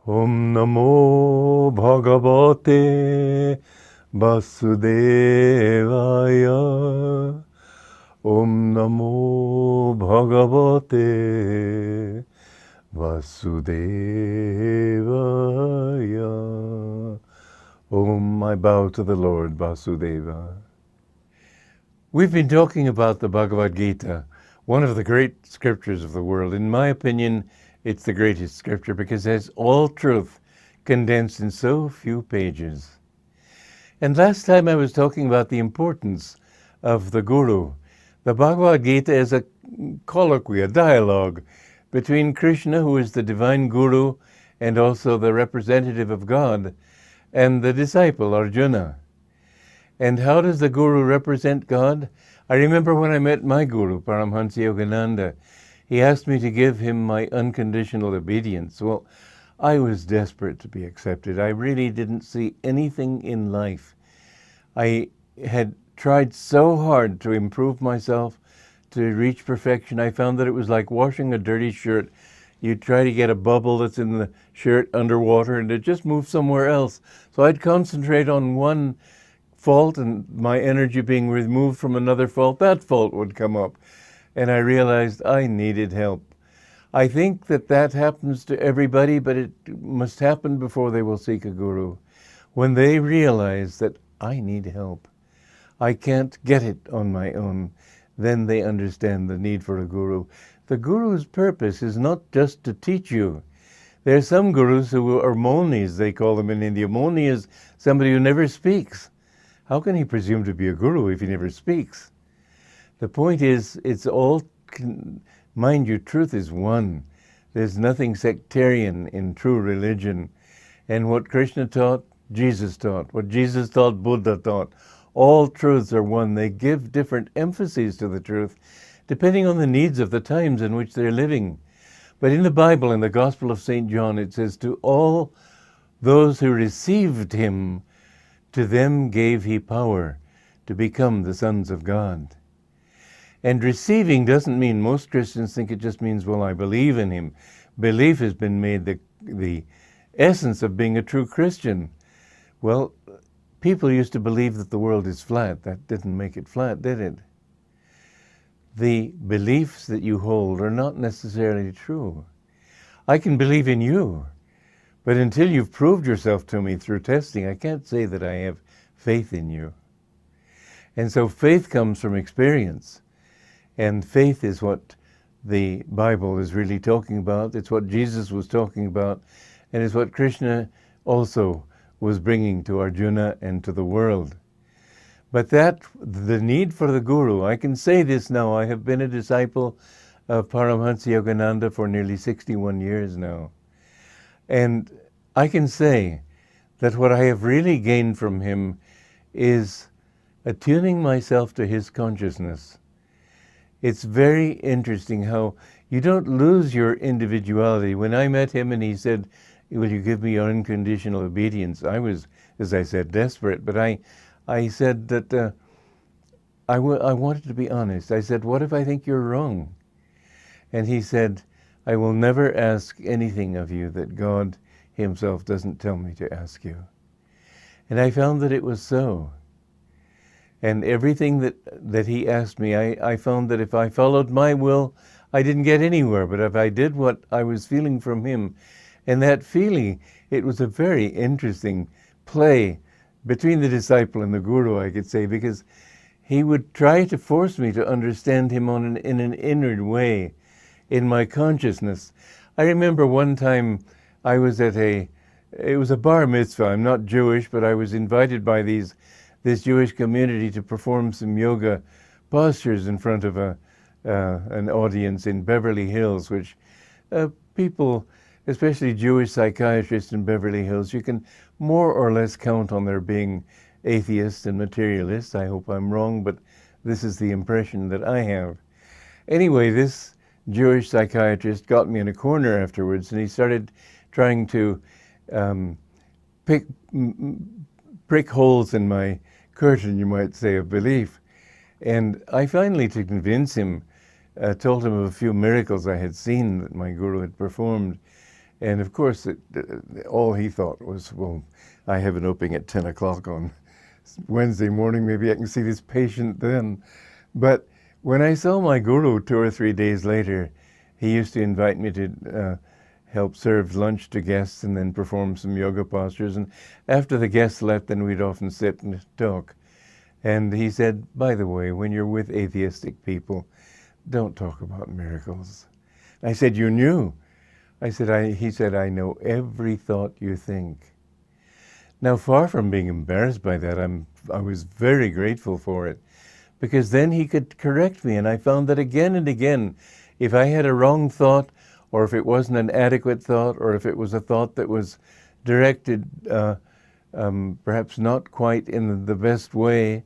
Om Namo Bhagavate Vasudevaya. Om Namo Bhagavate Vasudevaya. Om, I bow to the Lord Vasudeva. We've been talking about the Bhagavad Gita, one of the great scriptures of the world. In my opinion, it's the greatest scripture because it has all truth condensed in so few pages. And last time I was talking about the importance of the Guru. The Bhagavad Gita is a colloquy, a dialogue between Krishna, who is the divine Guru and also the representative of God, and the disciple, Arjuna. And how does the Guru represent God? I remember when I met my Guru, Paramhansa Yogananda, he asked me to give him my unconditional obedience. Well, I was desperate to be accepted. I really didn't see anything in life. I had tried so hard to improve myself, to reach perfection. I found that it was like washing a dirty shirt. You try to get a bubble that's in the shirt underwater and it just moves somewhere else. So I'd concentrate on one fault, and my energy being removed from another fault, that fault would come up. And I realized I needed help. I think that that happens to everybody, but it must happen before they will seek a guru. When they realize that I need help, I can't get it on my own, then they understand the need for a guru. The guru's purpose is not just to teach you. There are some gurus who are monis, they call them in India. Moni is somebody who never speaks. How can he presume to be a guru if he never speaks? The point is, it's all, mind you, truth is one. There's nothing sectarian in true religion. And what Krishna taught, Jesus taught. What Jesus taught, Buddha taught. All truths are one. They give different emphases to the truth, depending on the needs of the times in which they're living. But in the Bible, in the Gospel of St. John, it says, to all those who received him, to them gave he power to become the sons of God. And receiving doesn't mean, most Christians think it just means, well, I believe in him. Belief has been made the essence of being a true Christian. Well, people used to believe that the world is flat. That didn't make it flat, did it? The beliefs that you hold are not necessarily true. I can believe in you, but until you've proved yourself to me through testing, I can't say that I have faith in you. And so faith comes from experience. And faith is what the Bible is really talking about. It's what Jesus was talking about. And it's what Krishna also was bringing to Arjuna and to the world. But that, the need for the Guru, I can say this now. I have been a disciple of Paramhansa Yogananda for nearly 61 years now. And I can say that what I have really gained from him is attuning myself to his consciousness. It's very interesting how you don't lose your individuality. When I met him and he said, will you give me your unconditional obedience? I was, as I said, desperate, but I said that I wanted to be honest. I said, what if I think you're wrong? And he said, I will never ask anything of you that God himself doesn't tell me to ask you. And I found that it was so. And everything that he asked me, I found that if I followed my will, I didn't get anywhere. But if I did what I was feeling from him, and that feeling, it was a very interesting play between the disciple and the guru, I could say, because he would try to force me to understand him in an inward way, in my consciousness. I remember one time I was at it was a bar mitzvah. I'm not Jewish, but I was invited by this Jewish community to perform some yoga postures in front of an audience in Beverly Hills, which people, especially Jewish psychiatrists in Beverly Hills, you can more or less count on their being atheists and materialists. I hope I'm wrong, but this is the impression that I have. Anyway, this Jewish psychiatrist got me in a corner afterwards, and he started trying to prick holes in my curtain, you might say, of belief. And I finally, to convince him, told him of a few miracles I had seen that my guru had performed. And of course, all he thought was, well, I have an opening at 10 o'clock on Wednesday morning, maybe I can see this patient then. But when I saw my guru 2 or 3 days later, he used to invite me to help serve lunch to guests and then perform some yoga postures. And after the guests left, then we'd often sit and talk. And he said, by the way, when you're with atheistic people, don't talk about miracles. I said, you knew? He said, I know every thought you think. Now, far from being embarrassed by that, I was very grateful for it, because then he could correct me. And I found that again and again, if I had a wrong thought, or if it wasn't an adequate thought, or if it was a thought that was directed perhaps not quite in the best way,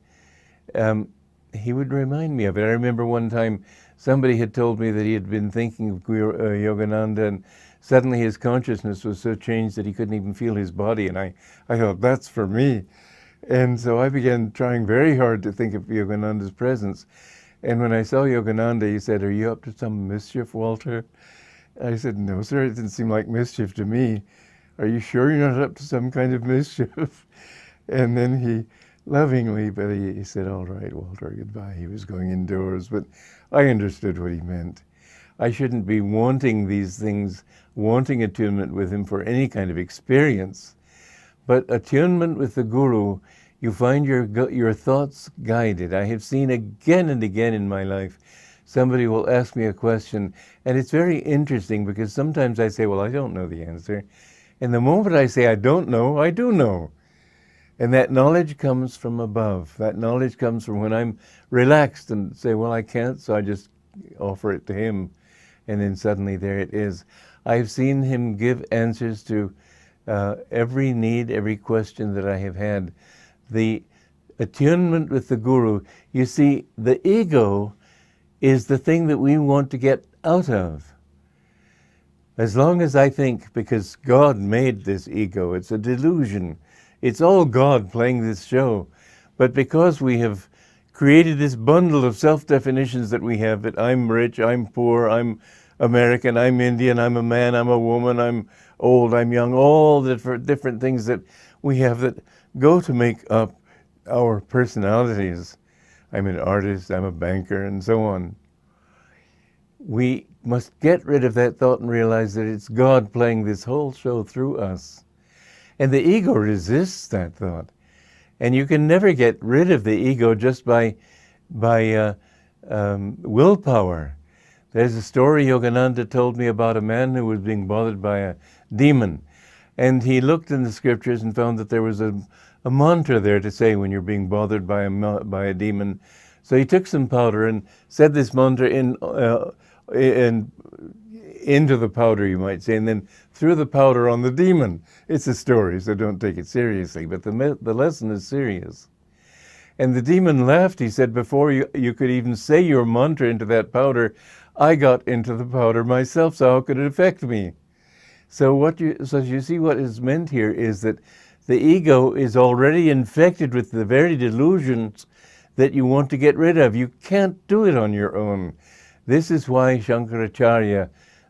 he would remind me of it. I remember one time somebody had told me that he had been thinking of Yogananda, and suddenly his consciousness was so changed that he couldn't even feel his body. And I thought, that's for me. And so I began trying very hard to think of Yogananda's presence. And when I saw Yogananda, he said, are you up to some mischief, Walter? I said, no, sir, it didn't seem like mischief to me. Are you sure you're not up to some kind of mischief? And then he lovingly, but he said, all right, Walter, goodbye. He was going indoors, but I understood what he meant. I shouldn't be wanting these things, wanting attunement with him for any kind of experience. But attunement with the Guru, you find your thoughts guided. I have seen again and again in my life, somebody will ask me a question, and it's very interesting because sometimes I say, well, I don't know the answer. And the moment I say I don't know, I do know. And that knowledge comes from above. That knowledge comes from when I'm relaxed and say, well, I can't, so I just offer it to him. And then suddenly there it is. I've seen him give answers to every need, every question that I have had. The attunement with the Guru, you see, the ego is the thing that we want to get out of. As long as I think, because God made this ego, it's a delusion. It's all God playing this show. But because we have created this bundle of self-definitions that we have, that I'm rich, I'm poor, I'm American, I'm Indian, I'm a man, I'm a woman, I'm old, I'm young, all the different things that we have that go to make up our personalities. I'm an artist, I'm a banker, and so on. We must get rid of that thought and realize that it's God playing this whole show through us. And the ego resists that thought. And you can never get rid of the ego just by willpower. There's a story Yogananda told me about a man who was being bothered by a demon. And he looked in the scriptures and found that there was a mantra there to say when you're being bothered by a demon. So he took some powder and said this mantra into the powder, you might say, and then threw the powder on the demon. It's a story, so don't take it seriously, but the lesson is serious. And the demon laughed. He said, before you could even say your mantra into that powder, I got into the powder myself, so how could it affect me? So you see what is meant here is that the ego is already infected with the very delusions that you want to get rid of. You can't do it on your own. This is why Shankaracharya,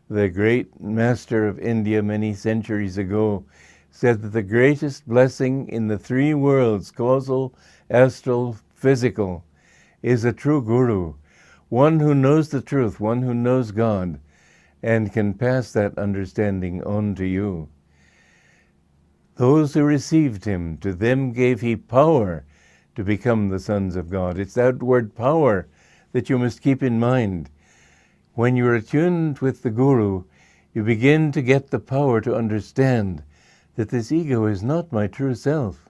the great master of India many centuries ago, said that the greatest blessing in the three worlds, causal, astral, physical, is a true guru, one who knows the truth, one who knows God, and can pass that understanding on to you. Those who received him, to them gave he power to become the sons of God. It's that word power that you must keep in mind. When you're attuned with the Guru, you begin to get the power to understand that this ego is not my true self.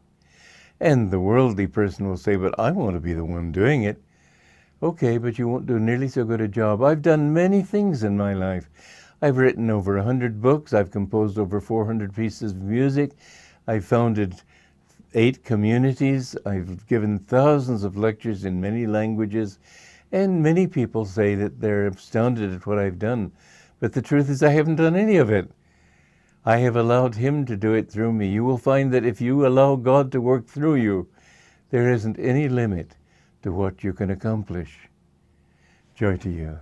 And the worldly person will say, but I want to be the one doing it. Okay, but you won't do nearly so good a job. I've done many things in my life. I've written over 100 books. I've composed over 400 pieces of music. I've founded 8 communities. I've given thousands of lectures in many languages. And many people say that they're astounded at what I've done. But the truth is I haven't done any of it. I have allowed him to do it through me. You will find that if you allow God to work through you, there isn't any limit to what you can accomplish. Joy to you.